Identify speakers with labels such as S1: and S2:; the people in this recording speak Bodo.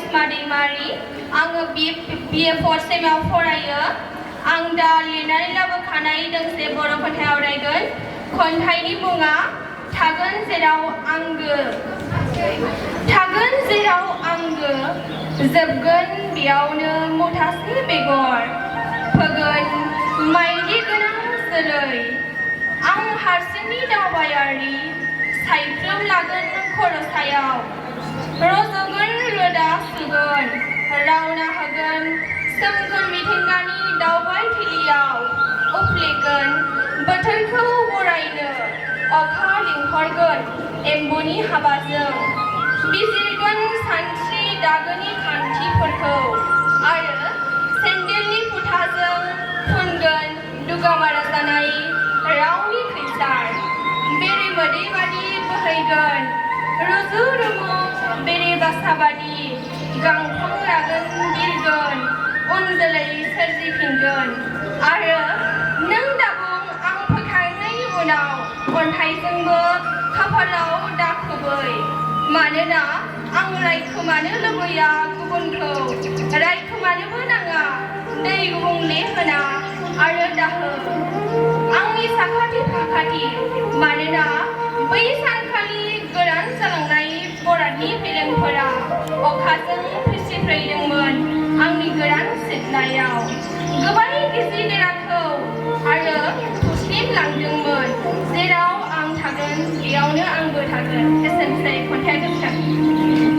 S1: करिश्मा दैमारि आङो BA 4 सेमाव फरायो आं दा लिरनानै लाबोखानाय दोंसे बर' खन्थाइ आवरायगोन खन्थाइनि मुङा थागोन जेराव आंगो जोबगोन बेयावनो मुथासे बेगर फोगोन माइलि गोनां जोलै आं हारसिंनि दावबायारि सायख्लुम लागोन खर'सायाव रज'गोन रोदा सुगोन रावना होगोन सोमखोर मिथिंगानि दावबायथिलियाव उफ्लेगोन बोथोरखौ बरायनो अखा लिंहरगोन एम्बुनि हाबाजों बिजिरगोन सानस्रि दागोनि खान्थिफोरखौ आरो सेन्देलनि फुथाजों फुनगोन दुगामारा जानाय रावनि खैसार बेरे मोदै बादि बोहैगोन रुजु रुमु बेरे बासाबादि गांखं लागोन बिरगोन उन जोलै सोरजिफिनगोन आरो नों दाबुं आं फोथायनायनि उनाव अन्थाइजोंबो खाफालाव दाखुबै मानोना आं रायखोमानो लुबैया गुबुनखौ रायखोमानोबो नाङा दै गुबुंले होना आरो दाहो आंनि साखाथि फाखाथि मानोना बै सानखालि गोरान जालांनाय बरादनि बिलोंफोरा अखाजों फिसिफ्लेदोंमोन आंनि गोरान सिथ्लायाव गोबां गिजि देराखौ आरो थुस्लिमलांदोंमोन जेराव आं थागोन बेयावनो आंबो थागोन एसेनोसै खन्थाइया जोबथां